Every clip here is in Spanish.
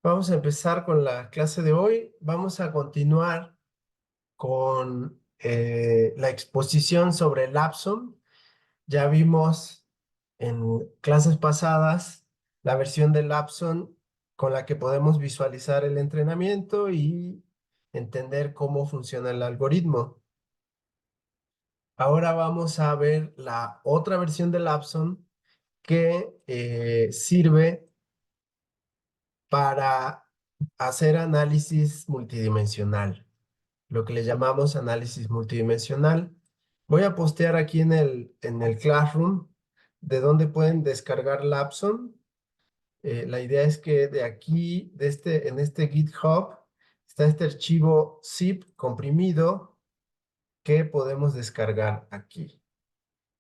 Vamos a empezar con la clase de hoy. Vamos a continuar con la exposición sobre el Lapsum. Ya vimos en clases pasadas la versión del Lapsum con la que podemos visualizar el entrenamiento y entender cómo funciona el algoritmo. Ahora vamos a ver la otra versión del Lapsum que sirve para hacer análisis multidimensional, lo que le llamamos análisis multidimensional. Voy a postear aquí en el Classroom de donde pueden descargar Lapson. La idea es que de aquí, en este GitHub, está este archivo zip comprimido que podemos descargar aquí.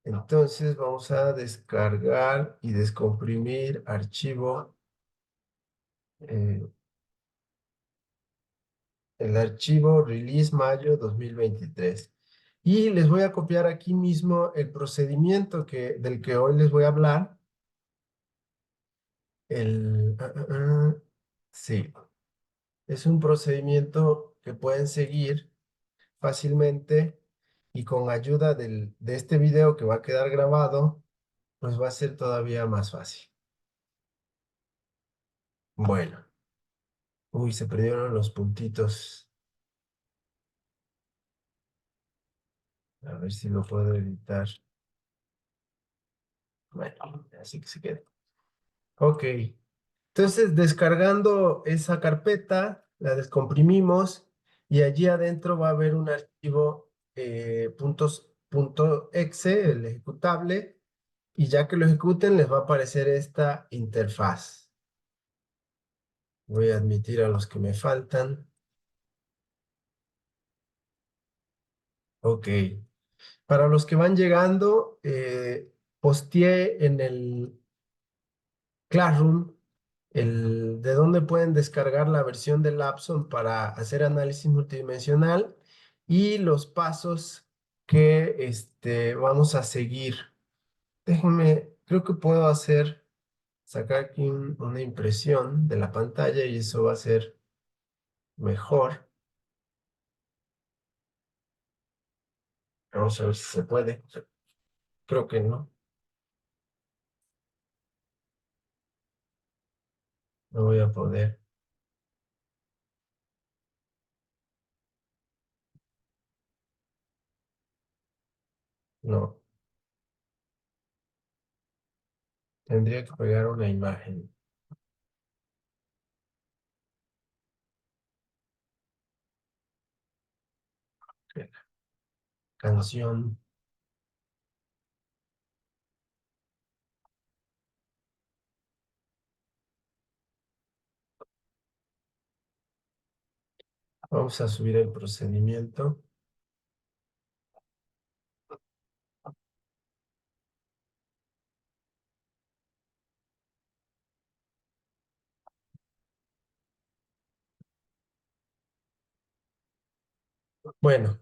Entonces vamos a descargar y descomprimir archivo, eh, el archivo release mayo 2023. Y les voy a copiar aquí mismo el procedimiento del que hoy les voy a hablar. Sí, es un procedimiento que pueden seguir fácilmente y con ayuda de este video que va a quedar grabado, pues va a ser todavía más fácil. Bueno, uy, se perdieron los puntitos. A ver si lo puedo editar. Bueno, así que se quede. Ok. Entonces, descargando esa carpeta, la descomprimimos y allí adentro va a haber un archivo .exe, el ejecutable, y ya que lo ejecuten les va a aparecer esta interfaz. Voy a admitir a los que me faltan. Ok. Para los que van llegando, posteé en el Classroom de dónde pueden descargar la versión de Lapson para hacer análisis multidimensional y los pasos que vamos a seguir. Déjenme, creo que puedo sacar aquí una impresión de la pantalla y eso va a ser mejor. Vamos a ver si se puede. Creo que no, no voy a poder. No, tendría que pegar una imagen. Canción. Vamos a subir el procedimiento. Bueno,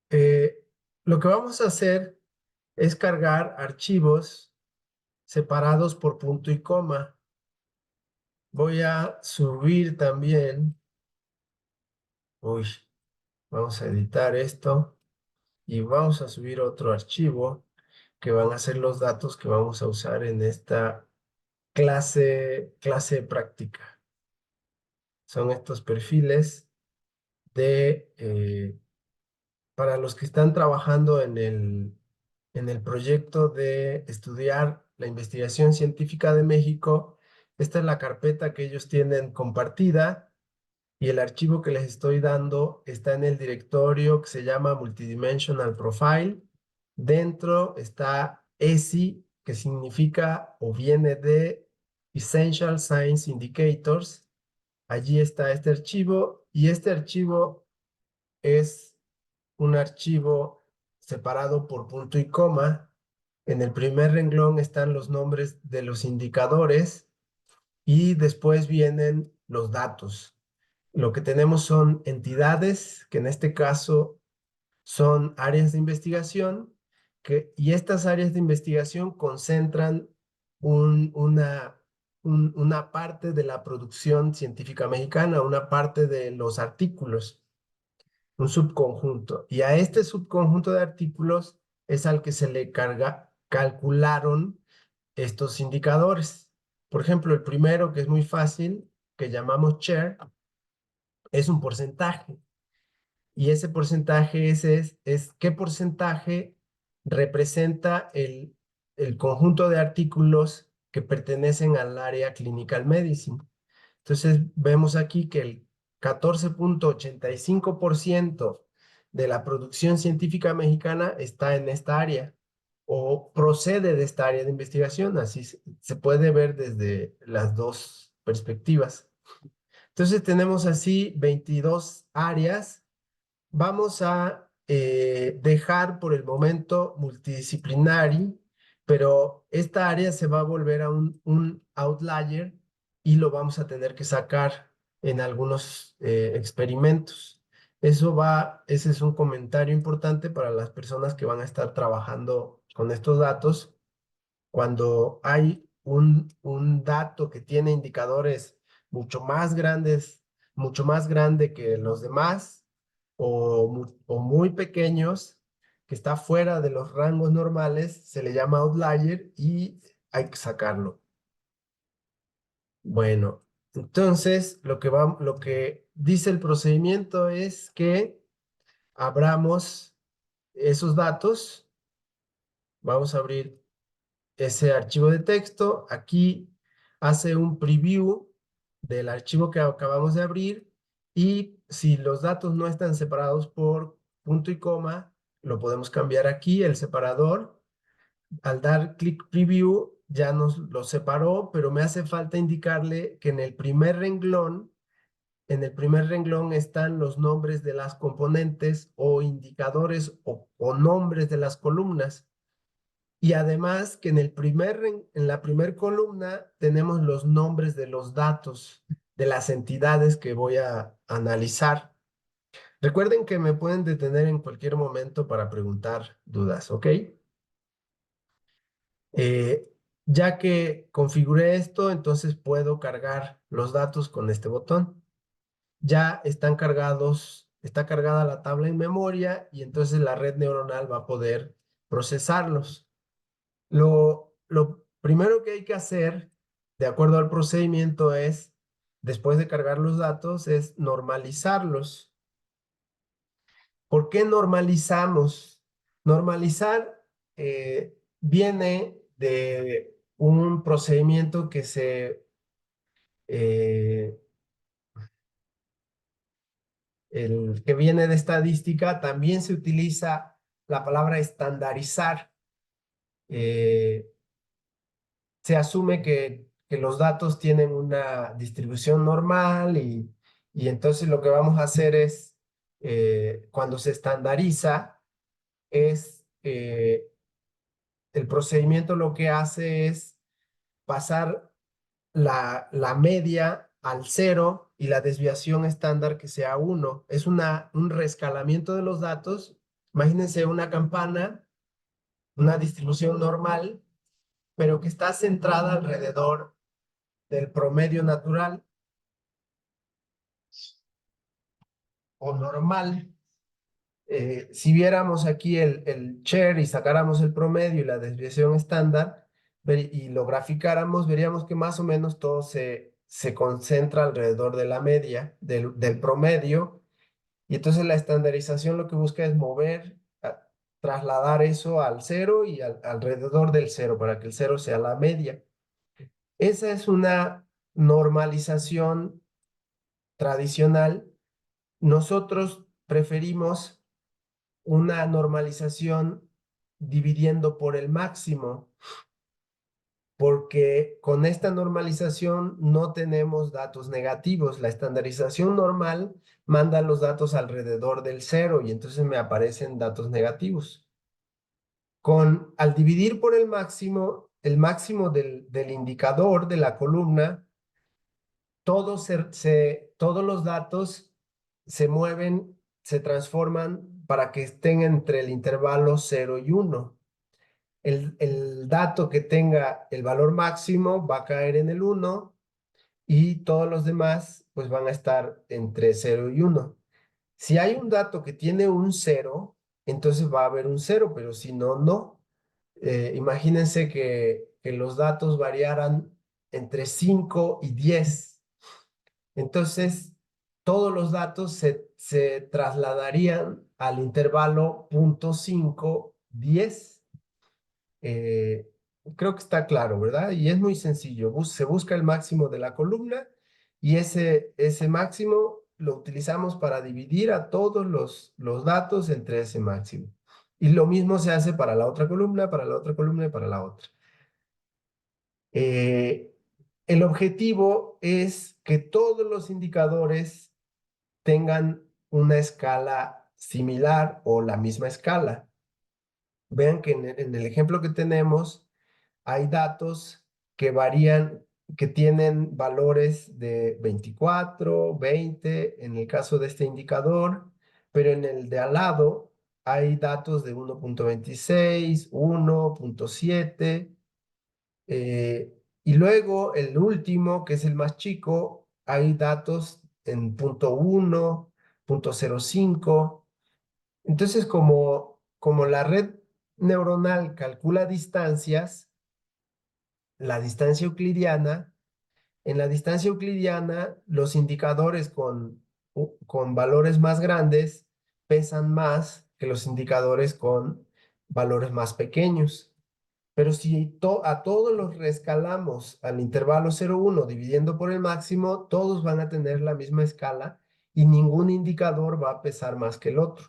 eh, lo que vamos a hacer es cargar archivos separados por punto y coma. Voy a subir también, uy, vamos a editar esto y vamos a subir otro archivo que van a ser los datos que vamos a usar en esta clase práctica. Son estos perfiles para los que están trabajando en el proyecto de estudiar la investigación científica de México. Esta es la carpeta que ellos tienen compartida y el archivo que les estoy dando está en el directorio que se llama Multidimensional Profile. Dentro está ESI, que significa o viene de Essential Science Indicators. Allí está este archivo y este archivo es un archivo separado por punto y coma. En el primer renglón están los nombres de los indicadores y después vienen los datos. Lo que tenemos son entidades, que en este caso son áreas de investigación, y estas áreas de investigación concentran un una parte de la producción científica mexicana, una parte de los artículos, un subconjunto. Y a este subconjunto de artículos es al que se le calcularon estos indicadores. Por ejemplo, el primero, que es muy fácil, que llamamos share, es un porcentaje. Y ese porcentaje es qué porcentaje representa el conjunto de artículos que pertenecen al área clinical medicine. Entonces, vemos aquí que el 14,85% de la producción científica mexicana está en esta área o procede de esta área de investigación. Así se puede ver desde las dos perspectivas. Entonces, tenemos así 22 áreas. Vamos a dejar por el momento multidisciplinario, pero esta área se va a volver a un outlier y lo vamos a tener que sacar en algunos experimentos. Ese es un comentario importante para las personas que van a estar trabajando con estos datos. Cuando hay un dato que tiene indicadores mucho más grandes, mucho más grande que los demás, o muy pequeños, que está fuera de los rangos normales, se le llama outlier y hay que sacarlo. Bueno, entonces lo que dice el procedimiento es que abramos esos datos. Vamos a abrir ese archivo de texto. Aquí hace un preview del archivo que acabamos de abrir y si los datos no están separados por punto y coma, lo podemos cambiar aquí, el separador. Al dar clic preview ya nos lo separó, pero me hace falta indicarle que en el primer renglón están los nombres de las componentes o indicadores o nombres de las columnas. Y además que en la primer columna tenemos los nombres de los datos de las entidades que voy a analizar. Recuerden que me pueden detener en cualquier momento para preguntar dudas, ¿ok? Eh, ya que configuré esto, entonces puedo cargar los datos con este botón. Ya están cargados, está cargada la tabla en memoria y entonces la red neuronal va a poder procesarlos. Lo primero que hay que hacer, de acuerdo al procedimiento, es, después de cargar los datos, es normalizarlos. ¿Por qué normalizamos? Normalizar viene de un procedimiento eh, el que viene de estadística. También se utiliza la palabra estandarizar. Eh, Se asume que los datos tienen una distribución normal y entonces lo que vamos a hacer es, cuando se estandariza, es el procedimiento lo que hace es pasar la media al cero y la desviación estándar que sea uno. Es un reescalamiento de los datos. Imagínense una campana, una distribución normal, pero que está centrada alrededor del promedio natural o normal. Si viéramos aquí el share y sacáramos el promedio y la desviación estándar y lo graficáramos, veríamos que más o menos todo se concentra alrededor de la media, del promedio. Y entonces la estandarización lo que busca es trasladar eso al cero y alrededor del cero para que el cero sea la media. Esa es una normalización tradicional. Nosotros preferimos una normalización dividiendo por el máximo, porque con esta normalización no tenemos datos negativos. La estandarización normal manda los datos alrededor del cero y entonces me aparecen datos negativos. Al dividir por el máximo del indicador de la columna, todos los datos se mueven, se transforman para que estén entre el intervalo 0 y 1. el dato que tenga el valor máximo va a caer en el 1 y todos los demás pues van a estar entre 0 y 1. Si hay un dato que tiene un 0, entonces va a haber un 0, pero si no, no. Imagínense que los datos variaran entre 5 y 10. Entonces, todos los datos se trasladarían al intervalo 0.5, 10. Eh, Creo que está claro, ¿verdad? Y es muy sencillo. Se busca el máximo de la columna y ese máximo lo utilizamos para dividir a todos los datos entre ese máximo. Y lo mismo se hace para la otra columna, para la otra columna y para la otra. Eh, el objetivo es que todos los indicadores tengan una escala similar o la misma escala. Vean que en el ejemplo que tenemos hay datos que varían, que tienen valores de 24, 20 en el caso de este indicador, pero en el de al lado hay datos de 1.26, 1.7, y luego el último, que es el más chico, hay datos en punto 1, 0.05. Entonces, como la red neuronal calcula distancias, la distancia euclidiana, en la distancia euclidiana, los indicadores con valores más grandes pesan más que los indicadores con valores más pequeños. Pero si a todos los reescalamos al intervalo 0,1 dividiendo por el máximo, todos van a tener la misma escala y ningún indicador va a pesar más que el otro.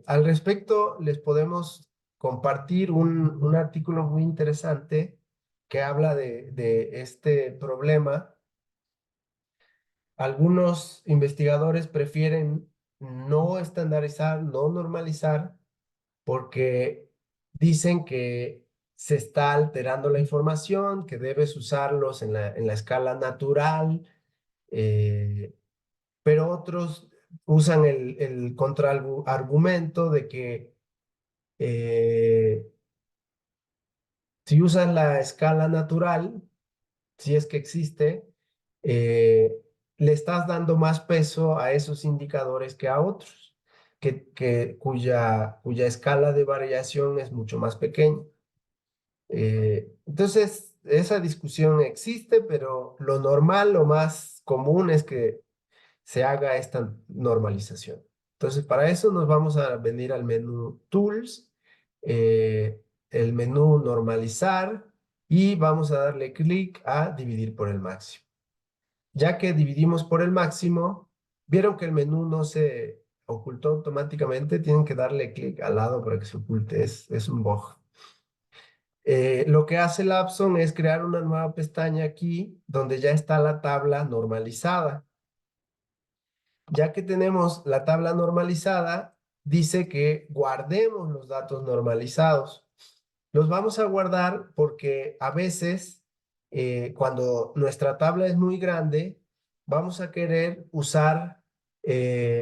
Al respecto, les podemos compartir un artículo muy interesante que habla de este problema. Algunos investigadores prefieren no estandarizar, no normalizar, porque dicen que se está alterando la información, que debes usarlos en la escala natural, eh, pero otros usan el contraargumento de que eh, si usas la escala natural, si es que existe, eh, le estás dando más peso a esos indicadores que a otros, cuya escala de variación es mucho más pequeña. Entonces, esa discusión existe, pero lo normal, lo más común es que se haga esta normalización. Entonces, para eso nos vamos a venir al menú Tools, eh, el menú Normalizar y vamos a darle clic a Dividir por el máximo. Ya que dividimos por el máximo, vieron que el menú no se ocultó automáticamente, tienen que darle clic al lado para que se oculte, es un bug. Lo que hace Lapson es crear una nueva pestaña aquí donde ya está la tabla normalizada. Ya que tenemos la tabla normalizada, dice que guardemos los datos normalizados. Los vamos a guardar porque a veces, cuando nuestra tabla es muy grande, vamos a querer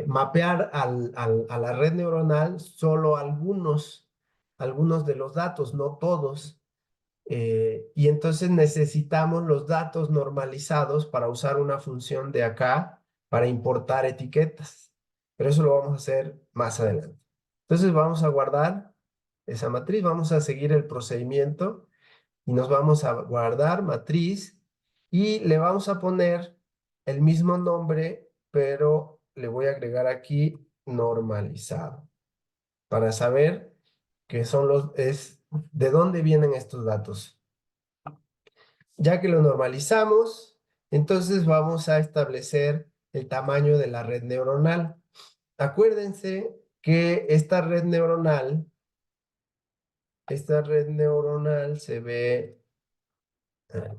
mapear a la red neuronal solo algunos de los datos, no todos. Y entonces necesitamos los datos normalizados para usar una función de acá para importar etiquetas. Pero eso lo vamos a hacer más adelante. Entonces vamos a guardar esa matriz, vamos a seguir el procedimiento y nos vamos a guardar matriz y le vamos a poner el mismo nombre, pero le voy a agregar aquí normalizado para saber que de dónde vienen estos datos. Ya que lo normalizamos, entonces vamos a establecer el tamaño de la red neuronal. Acuérdense que esta red neuronal se ve,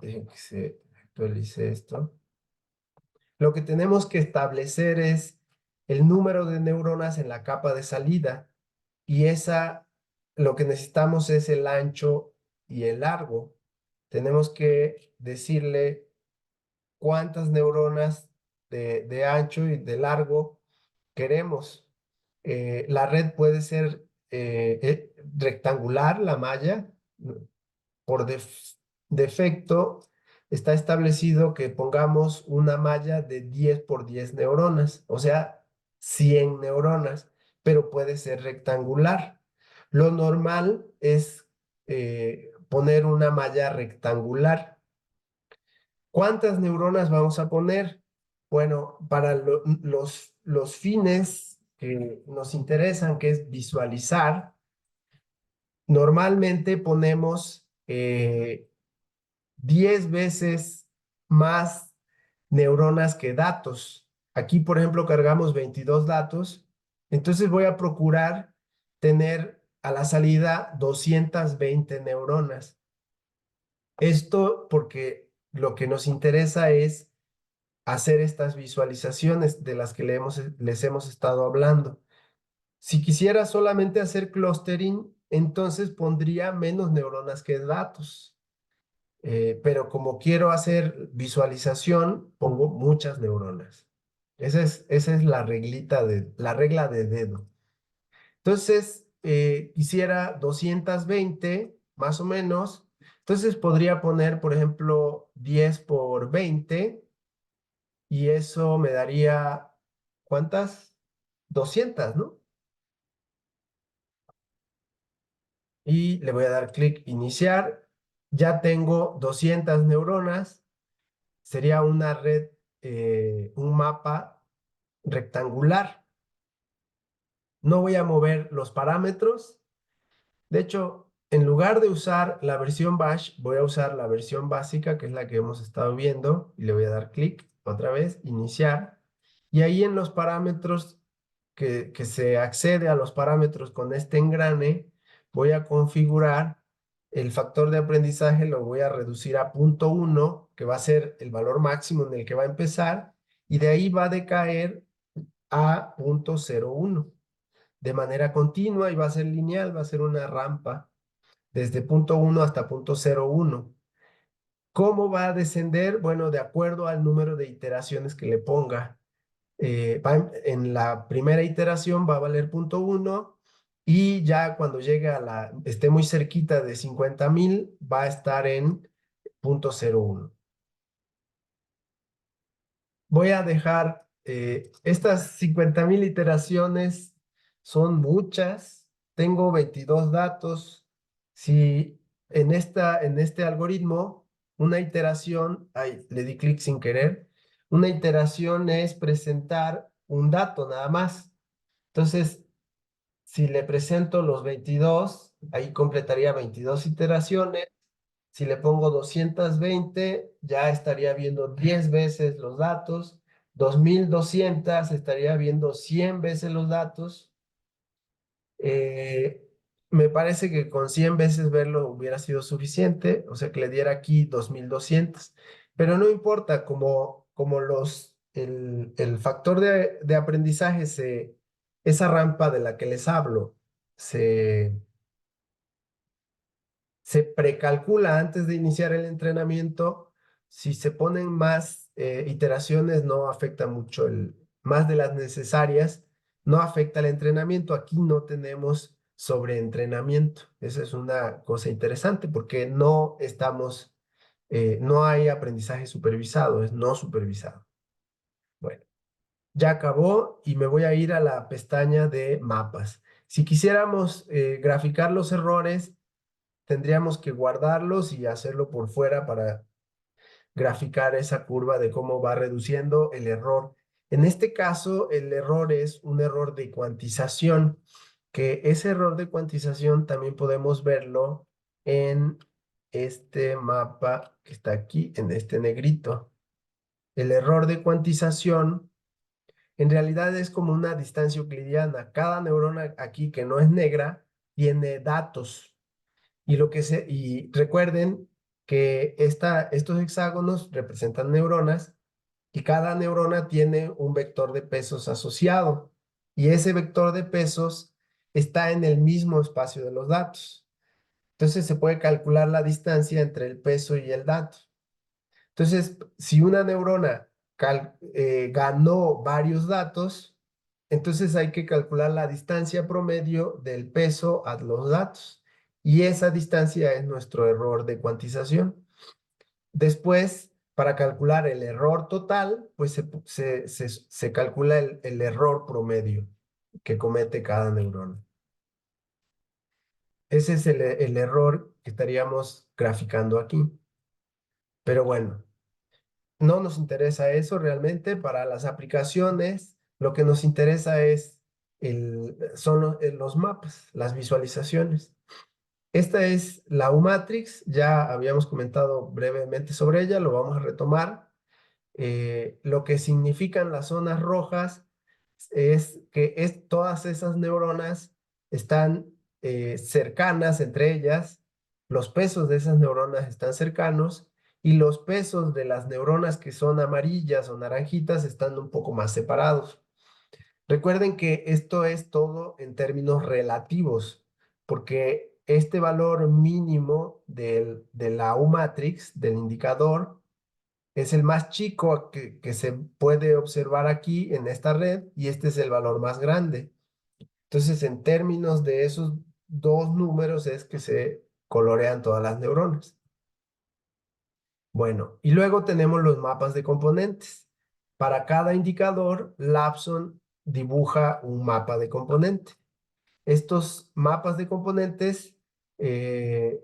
dejen que se actualice esto. Lo que tenemos que establecer es el número de neuronas en la capa de salida y lo que necesitamos es el ancho y el largo. Tenemos que decirle cuántas neuronas de ancho y de largo queremos. La red puede ser rectangular la malla. Por defecto está establecido que pongamos una malla de 10 por 10 neuronas, o sea, 100 neuronas, pero puede ser rectangular. Lo normal es poner una malla rectangular. ¿Cuántas neuronas vamos a poner? Bueno, para los fines que nos interesan, que es visualizar, normalmente ponemos 10 veces más neuronas que datos. Aquí, por ejemplo, cargamos 22 datos, entonces voy a procurar tener a la salida 220 neuronas. Esto porque lo que nos interesa es hacer estas visualizaciones de las que les hemos estado hablando. Si quisiera solamente hacer clustering, entonces pondría menos neuronas que datos. Pero como quiero hacer visualización, pongo muchas neuronas. Esa es la regla de dedo. Entonces, quisiera 220 más o menos. Entonces podría poner, por ejemplo, 10 por 20 y eso me daría, ¿cuántas? 200, ¿no? Y le voy a dar clic iniciar. Ya tengo 200 neuronas. Sería una red, un mapa rectangular. No voy a mover los parámetros. De hecho, en lugar de usar la versión Bash, voy a usar la versión básica, que es la que hemos estado viendo, y le voy a dar clic otra vez, iniciar. Y ahí en los parámetros, que se accede a los parámetros con este engrane, voy a configurar el factor de aprendizaje, lo voy a reducir a 0.1, que va a ser el valor máximo en el que va a empezar, y de ahí va a decaer a 0.01 de manera continua y va a ser lineal, va a ser una rampa desde 0.1 hasta 0.01. ¿Cómo va a descender? Bueno, de acuerdo al número de iteraciones que le ponga. En la primera iteración va a valer 0.1 y ya cuando llegue esté muy cerquita de 50,000 va a estar en 0.01. Voy a dejar estas 50,000 iteraciones, son muchas. Tengo 22 datos. Si en este algoritmo, una iteración, ay, le di clic sin querer, una iteración es presentar un dato nada más. Entonces, si le presento los 22, ahí completaría 22 iteraciones. Si le pongo 220, ya estaría viendo 10 veces los datos. 2200 estaría viendo 100 veces los datos. Eh, Me parece que con 100 veces verlo hubiera sido suficiente, o sea que le diera aquí 2200. Pero no importa, como el factor de aprendizaje, esa rampa de la que les hablo, se se precalcula antes de iniciar el entrenamiento. Si se ponen más iteraciones, no afecta mucho más de las necesarias, no afecta el entrenamiento. Aquí no tenemos sobreentrenamiento. Esa es una cosa interesante porque no hay aprendizaje supervisado, es no supervisado. Bueno, ya acabó y me voy a ir a la pestaña de mapas. Si quisiéramos graficar los errores, tendríamos que guardarlos y hacerlo por fuera para graficar esa curva de cómo va reduciendo el error. En este caso, el error es un error de cuantización, que ese error de cuantización también podemos verlo en este mapa que está aquí, en este negrito. El error de cuantización en realidad es como una distancia euclidiana. Cada neurona aquí que no es negra tiene datos. Y recuerden que estos hexágonos representan neuronas y cada neurona tiene un vector de pesos asociado. Y ese vector de pesos está en el mismo espacio de los datos. Entonces se puede calcular la distancia entre el peso y el dato. Entonces, si una neurona ganó varios datos, Entonces hay que calcular la distancia promedio del peso a los datos. Y esa distancia es nuestro error de cuantización. Después, para calcular el error total, pues se calcula el error promedio que comete cada neurona. Ese es el error que estaríamos graficando aquí. Pero bueno, no nos interesa eso realmente. Para las aplicaciones, lo que nos interesa son los mapas, las visualizaciones. Esta es la U-Matrix, ya habíamos comentado brevemente sobre ella, lo vamos a retomar. Lo que significan las zonas rojas es que todas esas neuronas están cercanas entre ellas, los pesos de esas neuronas están cercanos y los pesos de las neuronas que son amarillas o naranjitas están un poco más separados. Recuerden que esto es todo en términos relativos, porque este valor mínimo de la U-matrix, del indicador, es el más chico que se puede observar aquí en esta red y este es el valor más grande. Entonces, en términos de esos dos números es que se colorean todas las neuronas. Bueno, y luego tenemos los mapas de componentes. Para cada indicador, Lapson dibuja un mapa de componente. Estos mapas de componentes eh,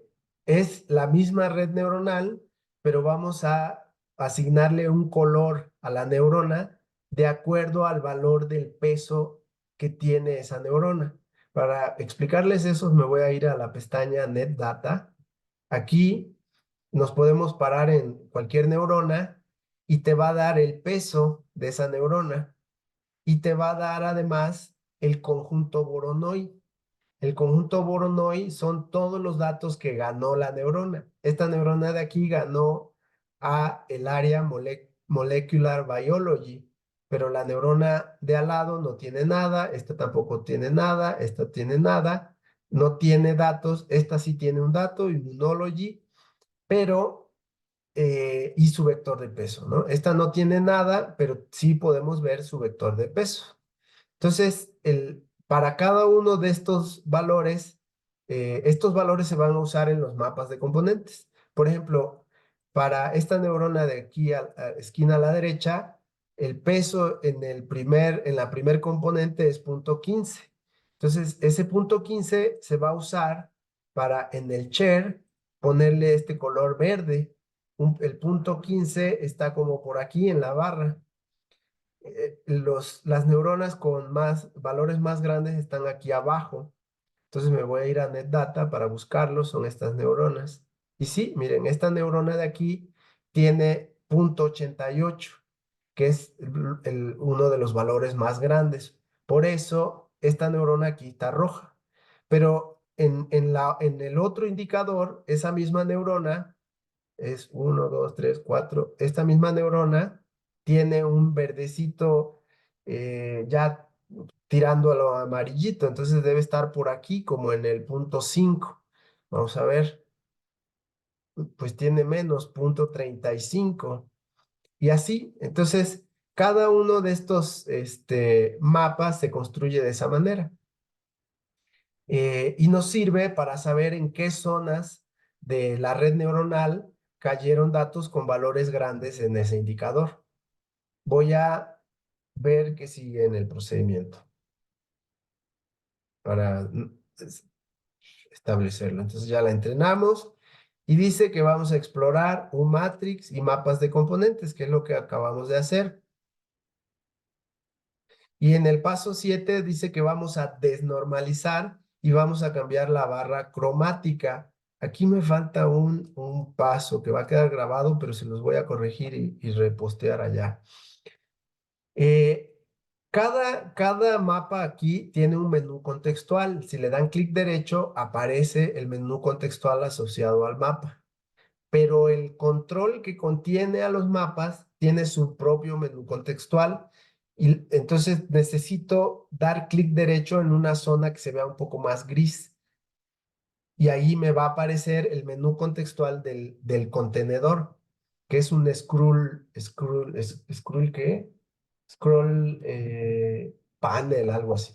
es la misma red neuronal, pero vamos a asignarle un color a la neurona de acuerdo al valor del peso que tiene esa neurona. Para explicarles eso, me voy a ir a la pestaña NetData. Aquí nos podemos parar en cualquier neurona y te va a dar el peso de esa neurona y te va a dar además el conjunto Voronoi. El conjunto Voronoi son todos los datos que ganó la neurona. Esta neurona de aquí ganó a el área Molecular Biology, pero la neurona de al lado no tiene nada, esta tampoco tiene nada, esta tiene nada, no tiene datos, esta sí tiene un dato, Immunology, pero y su vector de peso, ¿no? Esta no tiene nada, pero sí podemos ver su vector de peso. Entonces, para cada uno de estos valores se van a usar en los mapas de componentes. Por ejemplo, para esta neurona de aquí a esquina a la derecha, el peso en la primer componente es 0.15. Entonces, ese 0.15 se va a usar para en el share ponerle este color verde. El 0.15 está como por aquí en la barra. Las neuronas con valores más grandes están aquí abajo. Entonces me voy a ir a NetData para buscarlos, son estas neuronas. Y sí, miren, esta neurona de aquí tiene 0.88, que es uno de los valores más grandes. Por eso esta neurona aquí está roja. Pero en el otro indicador, esa misma neurona es uno, 2, 3, 4. Esta misma neurona tiene un verdecito ya tirando a lo amarillito, entonces debe estar por aquí como en el 0.5. Vamos a ver, pues tiene menos 0.35 y así. Entonces, cada uno de estos mapas se construye de esa manera. Y nos sirve para saber en qué zonas de la red neuronal cayeron datos con valores grandes en ese indicador. Voy a ver qué sigue en el procedimiento para establecerlo. Entonces ya la entrenamos y dice que vamos a explorar un matrix y mapas de componentes, que es lo que acabamos de hacer. Y en el paso 7 dice que vamos a desnormalizar y vamos a cambiar la barra cromática. Aquí me falta un paso que va a quedar grabado, pero se los voy a corregir y repostear allá. Eh, cada mapa aquí tiene un menú contextual. Si le dan clic derecho, aparece el menú contextual asociado al mapa. Pero el control que contiene a los mapas tiene su propio menú contextual y entonces necesito dar clic derecho en una zona que se vea un poco más gris y ahí me va a aparecer el menú contextual del contenedor, que es un scroll, ¿qué? Scroll, panel, algo así.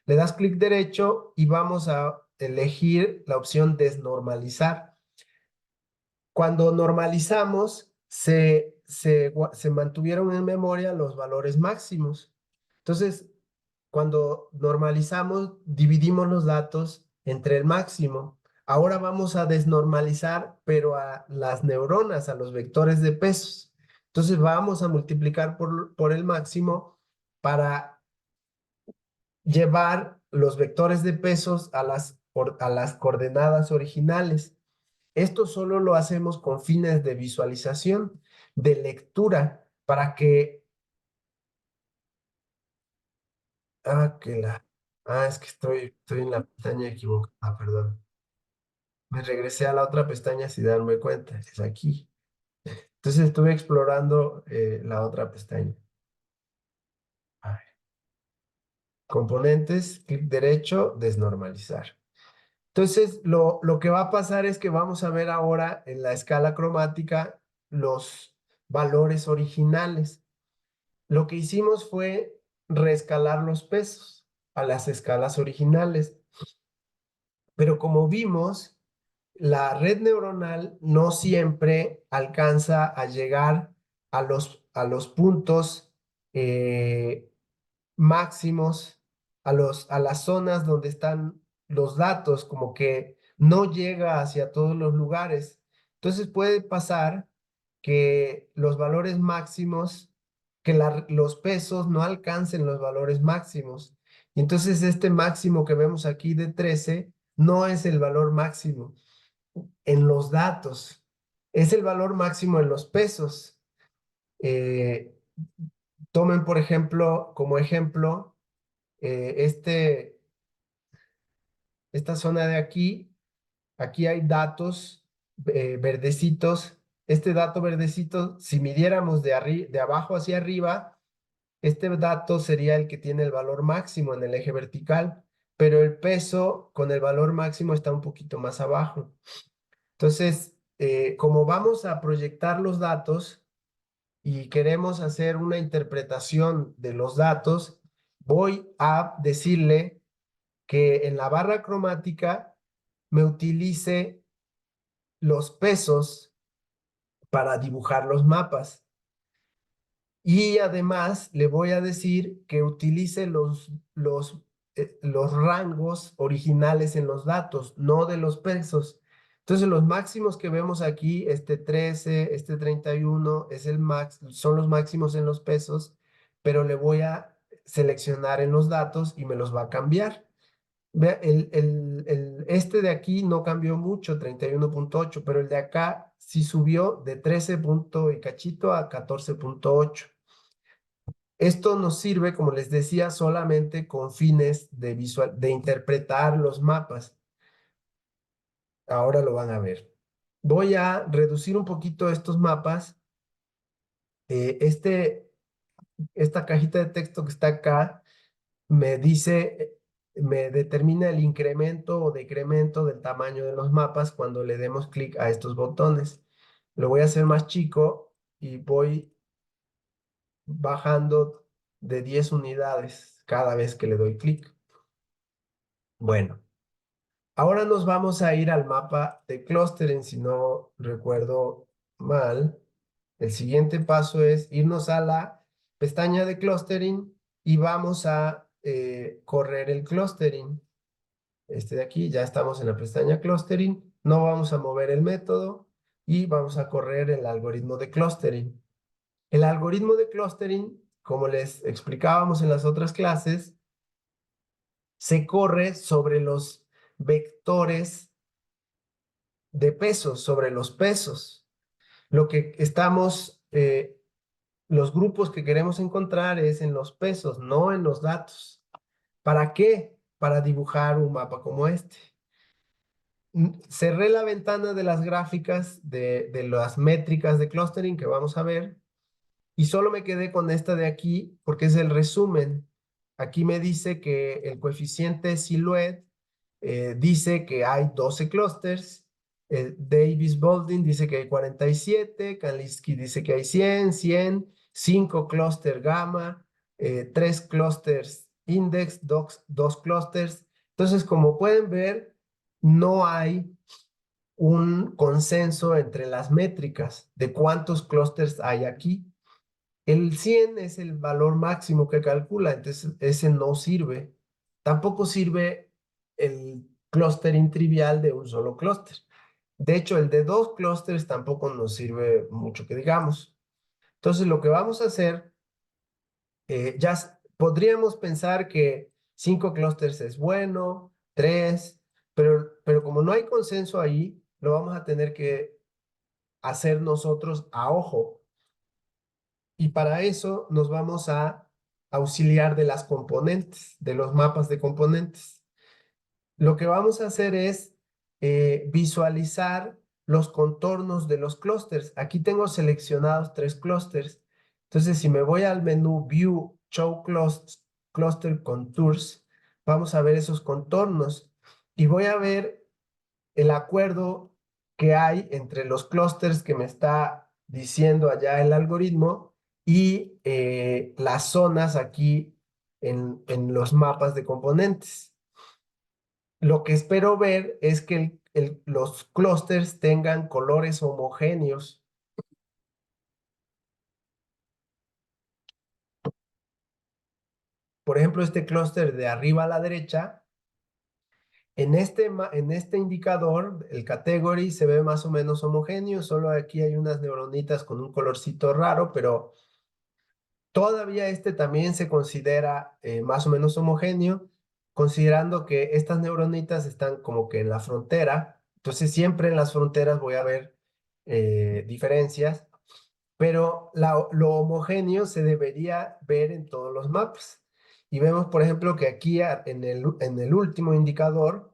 Le das clic derecho y vamos a elegir la opción desnormalizar. Cuando normalizamos, se mantuvieron en memoria los valores máximos. Entonces, cuando normalizamos, dividimos los datos entre el máximo. Ahora vamos a desnormalizar, pero a las neuronas, a los vectores de pesos. Entonces vamos a multiplicar por el máximo para llevar los vectores de pesos a las coordenadas originales. Esto solo lo hacemos con fines de visualización, de lectura, para que... Ah, es que estoy en la pestaña equivocada, perdón. Me regresé a la otra pestaña sin darme cuenta, es aquí. Entonces estuve explorando la otra pestaña. A ver, componentes, clic derecho, desnormalizar. Entonces, lo que va a pasar es que vamos a ver ahora en la escala cromática los valores originales. Lo que hicimos fue reescalar los pesos a las escalas originales, pero como vimos, la red neuronal no siempre alcanza a llegar a los puntos eh, máximos, a las zonas donde están los datos, como que no llega hacia todos los lugares. Entonces puede pasar que los valores máximos, que los pesos no alcancen los valores máximos. Y entonces este máximo que vemos aquí de 13 no es el valor máximo en los datos, es el valor máximo en los pesos. Eh, Tomen, por ejemplo, como ejemplo, este, esta zona de aquí, aquí hay datos verdecitos. Este dato verdecito, si midiéramos de abajo hacia arriba, este dato sería el que tiene el valor máximo en el eje vertical, pero el peso con el valor máximo está un poquito más abajo. Entonces, como vamos a proyectar los datos y queremos hacer una interpretación de los datos, voy a decirle que en la barra cromática me utilice los pesos para dibujar los mapas. Y además le voy a decir que utilice los rangos originales en los datos, no de los pesos. Entonces los máximos que vemos aquí, este 13, este 31, son los máximos en los pesos, pero le voy a seleccionar en los datos y me los va a cambiar. Vea, este de aquí no cambió mucho, 31.8, pero el de acá sí subió de 13 punto y cachito a 14.8. Esto nos sirve, como les decía, solamente con fines de interpretar los mapas. Ahora lo van a ver. Voy a reducir un poquito estos mapas. Eh, este, Esta cajita de texto que está acá me dice, me determina el incremento o decremento del tamaño de los mapas cuando le demos clic a estos botones. Lo voy a hacer más chico y voy bajando de 10 unidades cada vez que le doy clic. Bueno, ahora nos vamos a ir al mapa de clustering, si no recuerdo mal. El siguiente paso es irnos a la pestaña de clustering y vamos a correr el clustering. Este de aquí, ya estamos en la pestaña clustering. No vamos a mover el método y vamos a correr el algoritmo de clustering. El algoritmo de clustering, como les explicábamos en las otras clases, se corre sobre los vectores de pesos, sobre los pesos. Lo que los grupos que queremos encontrar es en los pesos, no en los datos. ¿Para qué? Para dibujar un mapa como este. Cerré la ventana de las gráficas de las métricas de clustering que vamos a ver y solo me quedé con esta de aquí porque es el resumen. Aquí me dice que el coeficiente Silhouette dice que hay 12 clusters. Davis Baldwin dice que hay 47. Kanlitsky dice que hay 100, 5 clúster gamma. 3 clusters index, dos clusters. Entonces, como pueden ver, no hay un consenso entre las métricas de cuántos clusters hay aquí. El 100 es el valor máximo que calcula, entonces ese no sirve. Tampoco sirve el clustering trivial de un solo clúster. De hecho, el de dos clústeres tampoco nos sirve mucho que digamos. Entonces, lo que vamos a hacer, podríamos pensar que 5 clústeres es bueno, 3, pero como no hay consenso ahí, lo vamos a tener que hacer nosotros a ojo. Y para eso nos vamos a auxiliar de las componentes, de los mapas de componentes. Lo que vamos a hacer es visualizar los contornos de los clústeres. Aquí tengo seleccionados 3 clústeres. Entonces, si me voy al menú View, Show Cluster Contours, vamos a ver esos contornos. Y voy a ver el acuerdo que hay entre los clústeres que me está diciendo allá el algoritmo y las zonas aquí en los mapas de componentes. Lo que espero ver es que los clústeres tengan colores homogéneos. Por ejemplo, este clúster de arriba a la derecha, en este indicador, el category se ve más o menos homogéneo, solo aquí hay unas neuronitas con un colorcito raro, pero todavía este también se considera más o menos homogéneo, considerando que estas neuronitas están como que en la frontera. Entonces siempre en las fronteras voy a ver diferencias, pero lo homogéneo se debería ver en todos los mapas. Y vemos, por ejemplo, que aquí en el último indicador,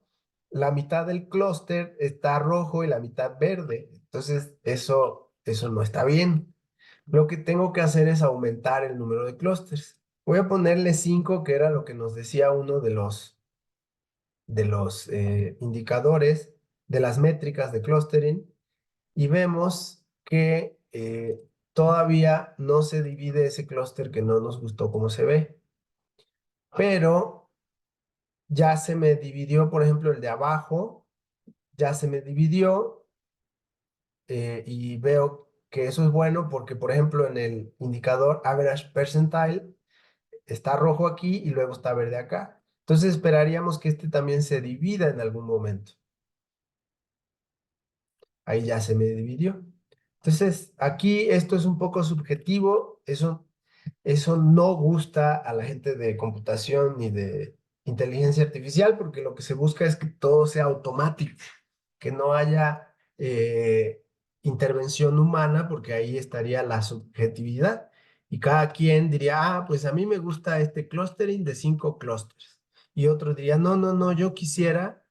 la mitad del clúster está rojo y la mitad verde. Entonces eso no está bien. Lo que tengo que hacer es aumentar el número de clústeres. Voy a ponerle 5, que era lo que nos decía uno de los indicadores de las métricas de clustering, y vemos que todavía no se divide ese clúster que no nos gustó cómo se ve, pero ya se me dividió, por ejemplo, el de abajo, ya se me dividió y veo que eso es bueno porque, por ejemplo, en el indicador average percentile, está rojo aquí y luego está verde acá. Entonces esperaríamos que este también se divida en algún momento. Ahí ya se me dividió. Entonces, aquí esto es un poco subjetivo, eso no gusta a la gente de computación ni de inteligencia artificial, porque lo que se busca es que todo sea automático, que no haya intervención humana, porque ahí estaría la subjetividad. Y cada quien diría, ah, pues a mí me gusta este clustering de 5 clústeres. Y otro diría, no, no, no, yo quisiera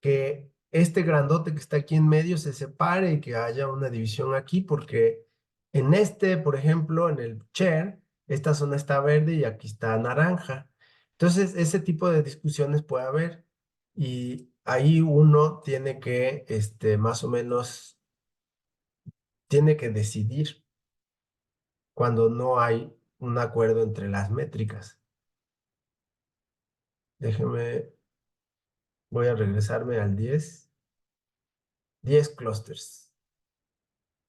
que este grandote que está aquí en medio se separe y que haya una división aquí, porque en este, por ejemplo, en el share, esta zona está verde y aquí está naranja. Entonces, ese tipo de discusiones puede haber y ahí uno tiene que, más o menos, tiene que decidir cuando no hay un acuerdo entre las métricas. Déjeme, voy a regresarme al 10 clusters.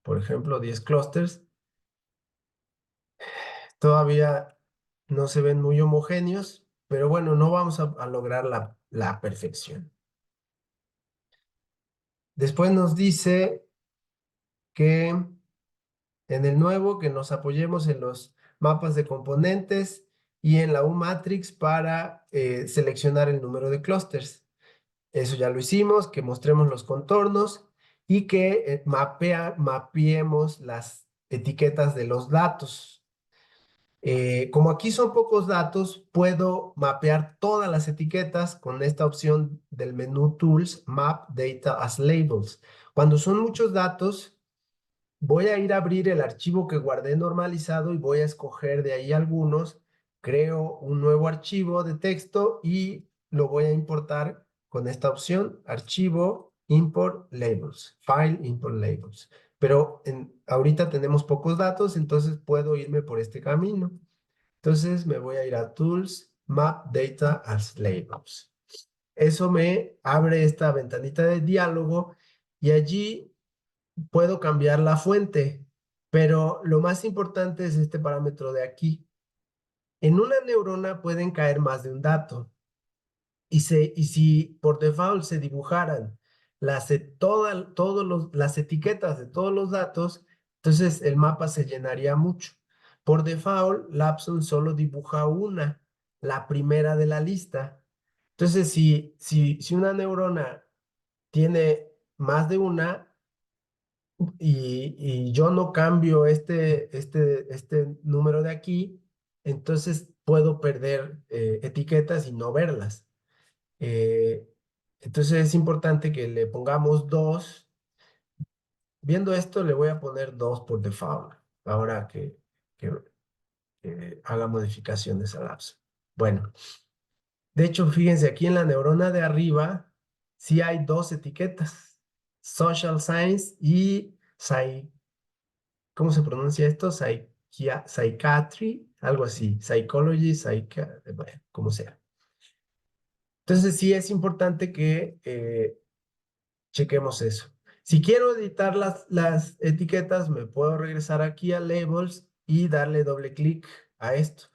Por ejemplo, 10 clusters todavía no se ven muy homogéneos, pero bueno, no vamos a lograr la perfección. Después nos dice que en el nuevo que nos apoyemos en los mapas de componentes y en la U-Matrix para seleccionar el número de clústeres. Eso ya lo hicimos, que mostremos los contornos y que mapeemos las etiquetas de los datos. Como aquí son pocos datos, puedo mapear todas las etiquetas con esta opción del menú Tools, Map Data as Labels. Cuando son muchos datos, voy a ir a abrir el archivo que guardé normalizado y voy a escoger de ahí algunos, creo un nuevo archivo de texto y lo voy a importar con esta opción, Archivo, Import Labels, File, Import Labels. Pero ahorita tenemos pocos datos, entonces puedo irme por este camino. Entonces me voy a ir a Tools, Map Data as Labels. Eso me abre esta ventanita de diálogo y allí puedo cambiar la fuente, pero lo más importante es este parámetro de aquí. En una neurona pueden caer más de un dato y si por default se dibujaran las etiquetas de todos los datos, entonces el mapa se llenaría mucho. Por default, Lapson solo dibuja una, la primera de la lista. Entonces, si una neurona tiene más de una y yo no cambio este número de aquí, entonces puedo perder etiquetas y no verlas. Eh, entonces es importante que le pongamos 2. Viendo esto, le voy a poner 2 por default, ahora que, que haga modificaciones al lapso. Bueno, de hecho, fíjense, aquí en la neurona de arriba, sí hay 2 etiquetas, Social Science y ¿cómo se pronuncia esto? Psychiatry, algo así, Psychology, bueno, como sea. Entonces sí es importante que chequemos eso. Si quiero editar las etiquetas, me puedo regresar aquí a Labels y darle doble clic a esto.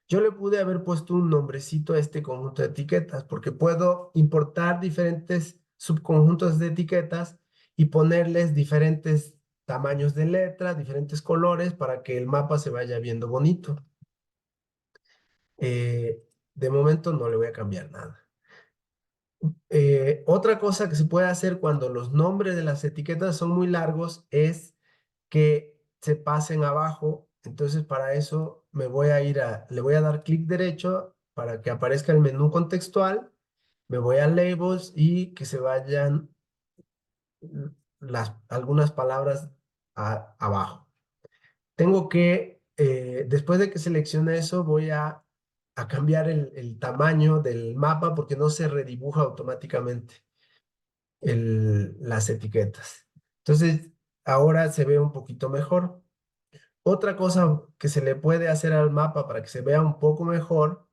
Yo le pude haber puesto un nombrecito a este conjunto de etiquetas porque puedo importar diferentes subconjuntos de etiquetas y ponerles diferentes tamaños de letra, diferentes colores para que el mapa se vaya viendo bonito. De momento no le voy a cambiar nada. Otra cosa que se puede hacer cuando los nombres de las etiquetas son muy largos es que se pasen abajo. Entonces, para eso le voy a dar clic derecho para que aparezca el menú contextual. Me voy a Labels y que se vayan algunas palabras abajo. Tengo que, después de que seleccione eso, voy a cambiar el tamaño del mapa porque no se redibuja automáticamente las etiquetas. Entonces, ahora se ve un poquito mejor. Otra cosa que se le puede hacer al mapa para que se vea un poco mejor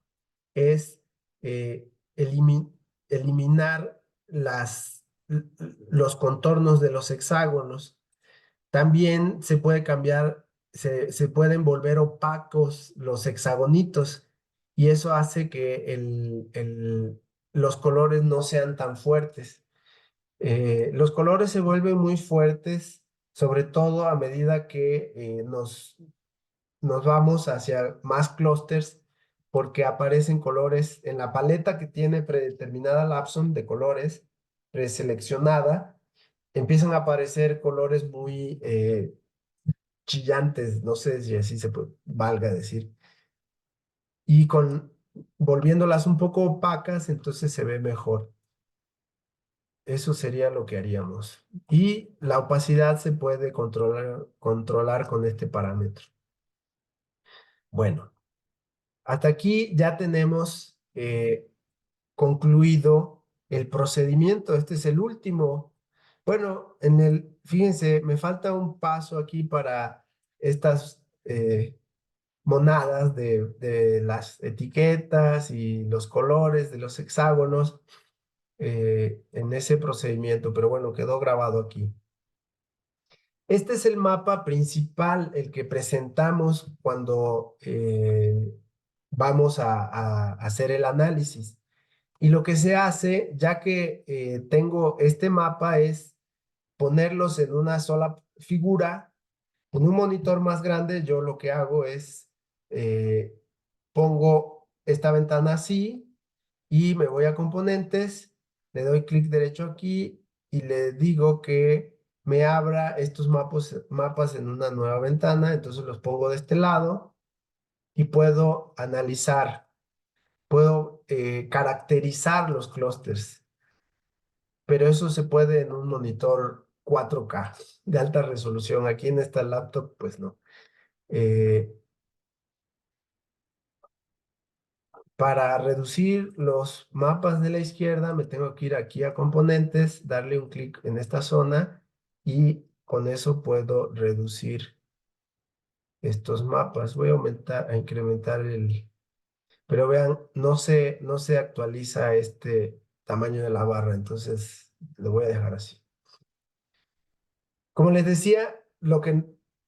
es eh, eliminar los contornos de los hexágonos. También se puede cambiar, se pueden volver opacos los hexagonitos y eso hace que los colores no sean tan fuertes. Los colores se vuelven muy fuertes, sobre todo a medida que nos vamos hacia más clústeres, porque aparecen colores en la paleta que tiene predeterminada Lapson de colores preseleccionada, empiezan a aparecer colores muy chillantes, no sé si así valga decir, y volviéndolas un poco opacas, entonces se ve mejor. Eso sería lo que haríamos. Y la opacidad se puede controlar con este parámetro. Bueno, hasta aquí ya tenemos concluido el procedimiento. Este es el último. Bueno, fíjense, me falta un paso aquí para estas monadas de las etiquetas y los colores de los hexágonos en ese procedimiento, pero bueno, quedó grabado aquí. Este es el mapa principal, el que presentamos cuando vamos a hacer el análisis. Y lo que se hace, ya que tengo este mapa, es ponerlos en una sola figura. En un monitor más grande, yo lo que hago es eh, pongo esta ventana así y me voy a componentes, le doy clic derecho aquí y le digo que me abra estos mapas en una nueva ventana. Entonces los pongo de este lado y puedo analizar, puedo caracterizar los clústeres, pero eso se puede en un monitor 4K de alta resolución. Aquí en esta laptop, pues no. Eh, Para reducir los mapas de la izquierda, me tengo que ir aquí a componentes, darle un clic en esta zona y con eso puedo reducir estos mapas. Voy a aumentar, a incrementar pero vean, no se actualiza este tamaño de la barra, entonces lo voy a dejar así. Como les decía,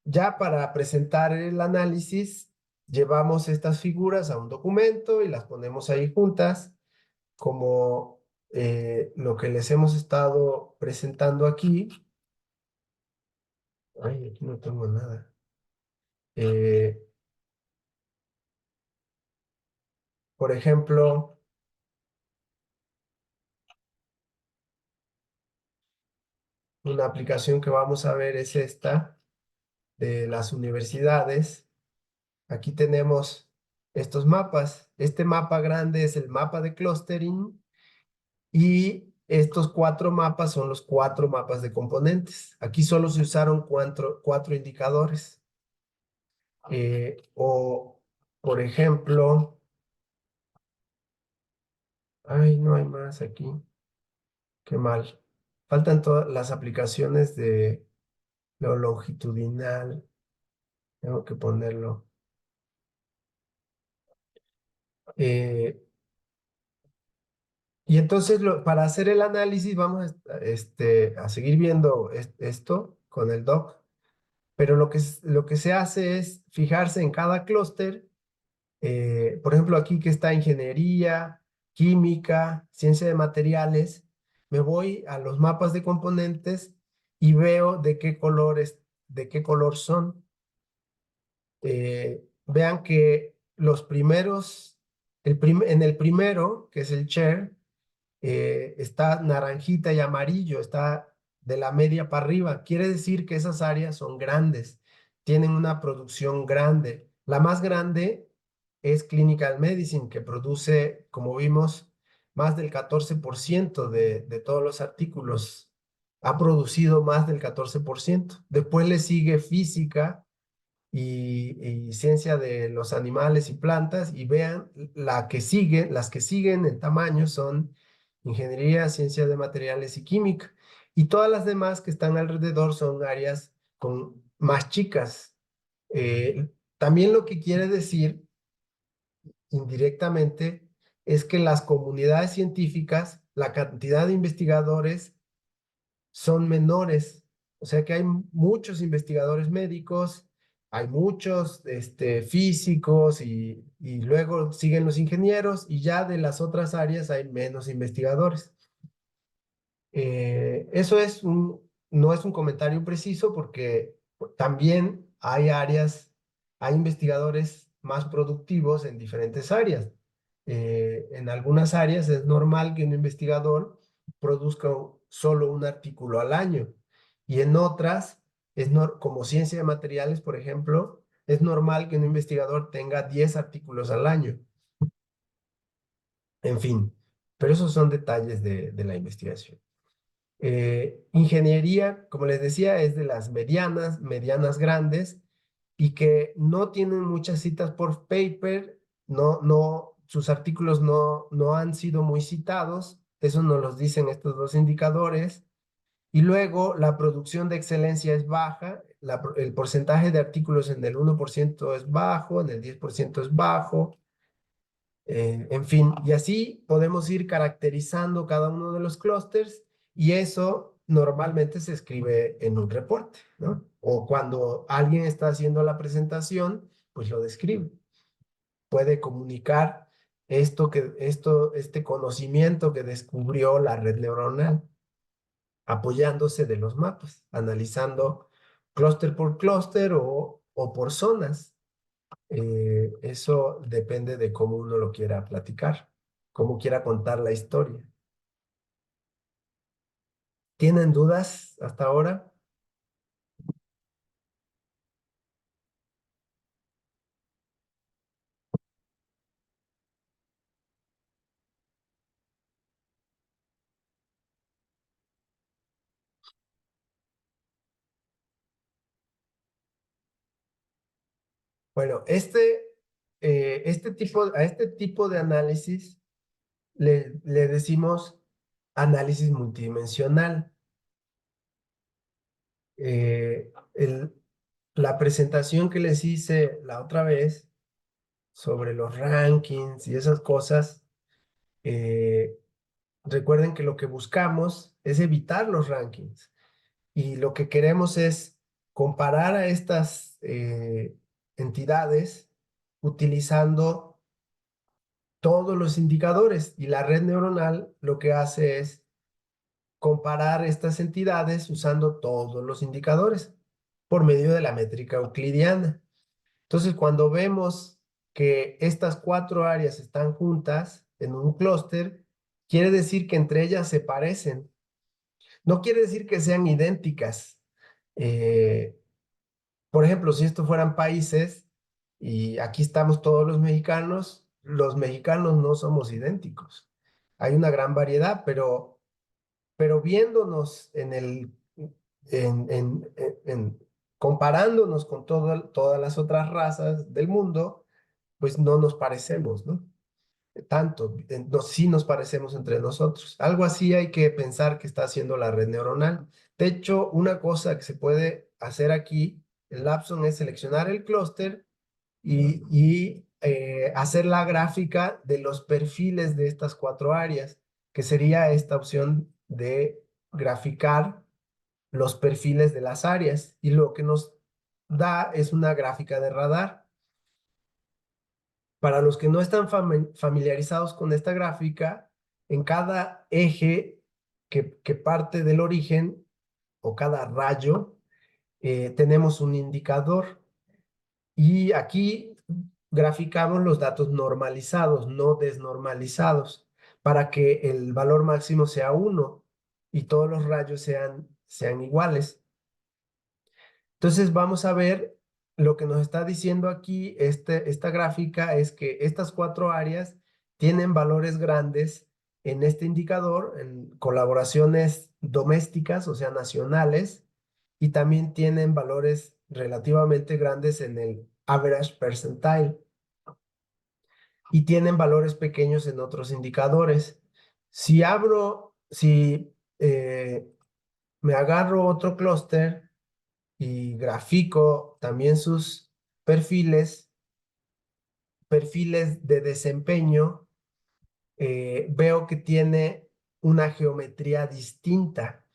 ya para presentar el análisis, llevamos estas figuras a un documento y las ponemos ahí juntas, como lo que les hemos estado presentando aquí. Ay, aquí no tengo nada. Eh, por ejemplo, una aplicación que vamos a ver es esta de las universidades. Aquí tenemos estos mapas. Este mapa grande es el mapa de clustering y estos cuatro mapas son los cuatro mapas de componentes. Aquí solo se usaron cuatro indicadores. O, por ejemplo, ay, no hay más aquí. Qué mal. Faltan todas las aplicaciones de lo longitudinal. Tengo que ponerlo. Eh, y entonces, para hacer el análisis, vamos a seguir viendo esto con el doc, pero lo que se hace es fijarse en cada clúster. Por ejemplo, aquí que está ingeniería, química, ciencia de materiales, me voy a los mapas de componentes y veo de qué color son. Vean que los primeros, en el primero, que es el share, está naranjita y amarillo, está de la media para arriba. Quiere decir que esas áreas son grandes, tienen una producción grande. La más grande es Clinical Medicine, que produce, como vimos, más del 14% de todos los artículos. Ha producido más del 14%. Después le sigue física y ciencia de los animales y plantas, y vean las que siguen en tamaño son ingeniería, ciencia de materiales y química. Y todas las demás que están alrededor son áreas más chicas. También lo que quiere decir indirectamente es que las comunidades científicas, la cantidad de investigadores son menores. O sea que hay muchos investigadores médicos, hay muchos físicos y luego siguen los ingenieros y ya de las otras áreas hay menos investigadores. Eso no es un comentario preciso porque también hay áreas, hay investigadores más productivos en diferentes áreas. En algunas áreas es normal que un investigador produzca solo un artículo al año y en otras, como ciencia de materiales, por ejemplo, es normal que un investigador tenga 10 artículos al año. En fin, pero esos son detalles de la investigación. Ingeniería, como les decía, es de las medianas grandes y que no tienen muchas citas por paper, sus artículos no han sido muy citados, eso nos los dicen estos dos indicadores. Y luego la producción de excelencia es baja, el porcentaje de artículos en el 1% es bajo, en el 10% es bajo, en fin, y así podemos ir caracterizando cada uno de los clústeres y eso normalmente se escribe en un reporte, ¿no? O cuando alguien está haciendo la presentación, pues lo describe. Puede comunicar este conocimiento que descubrió la red neuronal, apoyándose de los mapas, analizando clúster por clúster o por zonas. Eso depende de cómo uno lo quiera platicar, cómo quiera contar la historia. ¿Tienen dudas hasta ahora? Bueno, a este tipo de análisis le decimos análisis multidimensional. Eh, el- la presentación que les hice la otra vez sobre los rankings y esas cosas, eh, recuerden que lo que buscamos es evitar los rankings y lo que queremos es comparar a estas entidades utilizando todos los indicadores, y la red neuronal lo que hace es comparar estas entidades usando todos los indicadores por medio de la métrica euclidiana. Entonces, cuando vemos que estas cuatro áreas están juntas en un clúster, quiere decir que entre ellas se parecen. No quiere decir que sean idénticas. Eh, por ejemplo, si estos fueran países y aquí estamos todos los mexicanos no somos idénticos. Hay una gran variedad, pero viéndonos comparándonos con todas las otras razas del mundo, pues no nos parecemos, ¿no? Tanto, sí nos parecemos entre nosotros. Algo así hay que pensar que está haciendo la red neuronal. De hecho, una cosa que se puede hacer aquí, el Lapson, es seleccionar el clúster y hacer la gráfica de los perfiles de estas cuatro áreas, que sería esta opción de graficar los perfiles de las áreas. Y lo que nos da es una gráfica de radar. Para los que no están familiarizados con esta gráfica, en cada eje que parte del origen o cada rayo, tenemos un indicador. Y aquí graficamos los datos normalizados, no desnormalizados, para que el valor máximo sea 1 y todos los rayos sean iguales. Entonces vamos a ver lo que nos está diciendo aquí esta gráfica es que estas cuatro áreas tienen valores grandes en este indicador, en colaboraciones domésticas, o sea, nacionales, y también tienen valores relativamente grandes en el average percentile y tienen valores pequeños en otros indicadores. Si me agarro otro clúster y grafico también sus perfiles de desempeño, veo que tiene una geometría distinta.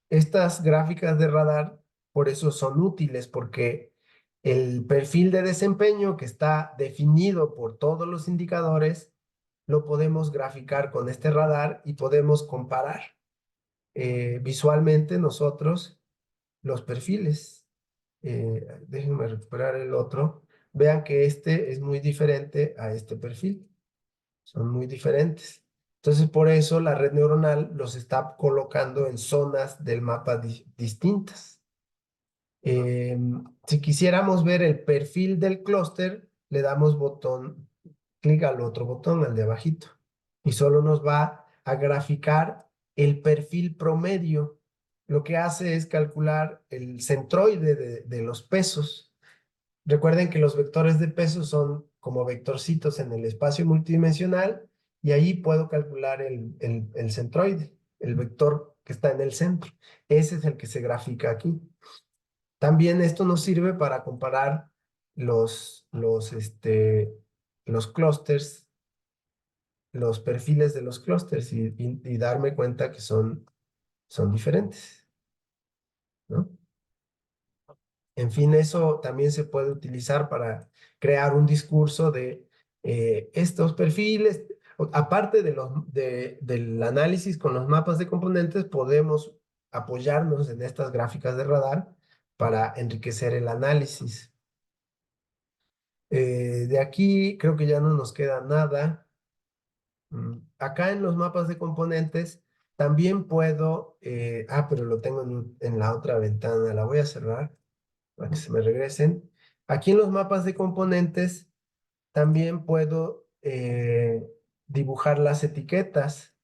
Estas gráficas de radar por eso son útiles, porque el perfil de desempeño que está definido por todos los indicadores lo podemos graficar con este radar y podemos comparar visualmente nosotros los perfiles. Déjenme recuperar el otro. Vean que este es muy diferente a este perfil. Son muy diferentes. Entonces, por eso la red neuronal los está colocando en zonas del mapa distintas. Si quisiéramos ver el perfil del clúster, le damos clic al otro botón, al de abajito, y solo nos va a graficar el perfil promedio. Lo que hace es calcular el centroide de los pesos. Recuerden que los vectores de peso son como vectorcitos en el espacio multidimensional y ahí puedo calcular el centroide, el vector que está en el centro. Ese es el que se grafica aquí. También esto nos sirve para comparar los clústeres, los perfiles de los clústeres y darme cuenta que son diferentes, ¿no? En fin, eso también se puede utilizar para crear un discurso de estos perfiles. Aparte del análisis con los mapas de componentes, podemos apoyarnos en estas gráficas de radar para enriquecer el análisis. De aquí creo que ya no nos queda nada. Acá en los mapas de componentes también puedo, pero lo tengo en la otra ventana, la voy a cerrar para que se me regresen. Aquí en los mapas de componentes también puedo dibujar las etiquetas.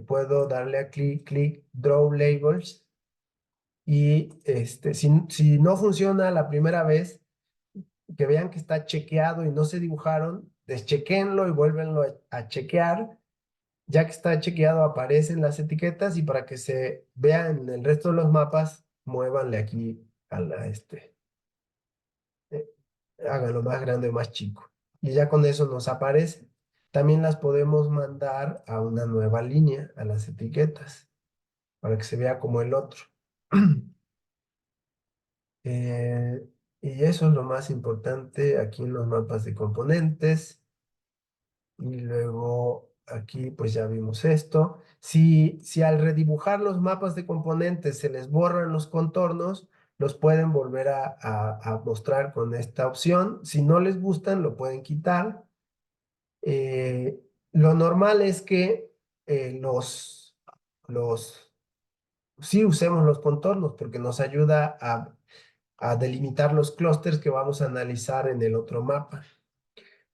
Puedo darle a clic, Draw Labels. Y si no funciona la primera vez, que vean que está chequeado y no se dibujaron, deschequenlo y vuélvenlo a chequear. Ya que está chequeado, aparecen las etiquetas y para que se vean en el resto de los mapas, muévanle aquí a eh, háganlo más grande o más chico. Y ya con eso nos aparece. También las podemos mandar a una nueva línea, a las etiquetas, para que se vea como el otro. Eh, y eso es lo más importante aquí en los mapas de componentes. Y luego aquí pues ya vimos esto. Si al redibujar los mapas de componentes se les borran los contornos, los pueden volver a mostrar con esta opción. Si no les gustan, lo pueden quitar. Lo normal es que los sí usemos los contornos porque nos ayuda a delimitar los clústeres que vamos a analizar en el otro mapa.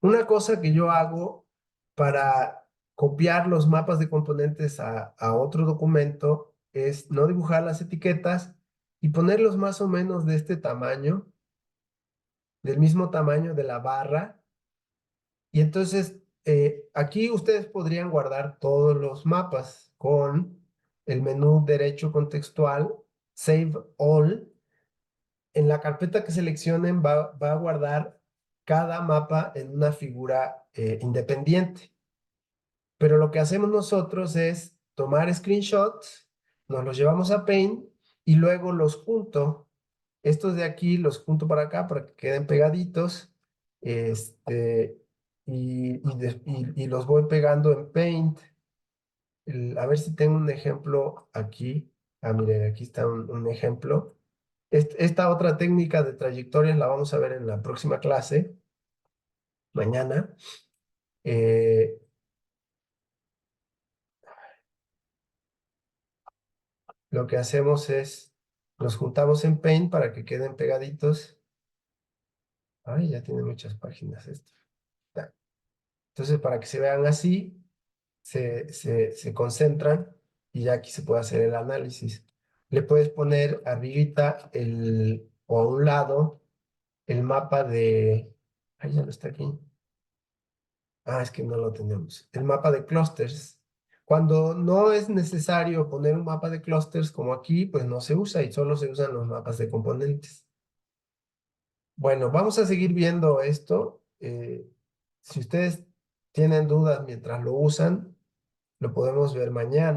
Una cosa que yo hago para copiar los mapas de componentes a otro documento es no dibujar las etiquetas y ponerlos más o menos de este tamaño, del mismo tamaño de la barra. Y entonces aquí ustedes podrían guardar todos los mapas con el menú derecho contextual, Save All. En la carpeta que seleccionen va a guardar cada mapa en una figura independiente. Pero lo que hacemos nosotros es tomar screenshots, nos los llevamos a Paint y luego los junto. Estos de aquí los junto para acá para que queden pegaditos. Y los voy pegando en Paint. A ver si tengo un ejemplo aquí. Ah, miren, aquí está un ejemplo. Esta otra técnica de trayectorias la vamos a ver en la próxima clase, mañana. Eh, lo que hacemos es, los juntamos en Paint para que queden pegaditos. Ay, ya tiene muchas páginas esto. Ya. Entonces, para que se vean así, se concentran y ya aquí se puede hacer el análisis. Le puedes poner arribita o a un lado el mapa de... Ay, ya no está aquí. Ah, es que no lo tenemos. El mapa de clusters. Cuando no es necesario poner un mapa de clusters como aquí, pues no se usa y solo se usan los mapas de componentes. Bueno, vamos a seguir viendo esto. Si ustedes tienen dudas mientras lo usan, lo podemos ver mañana.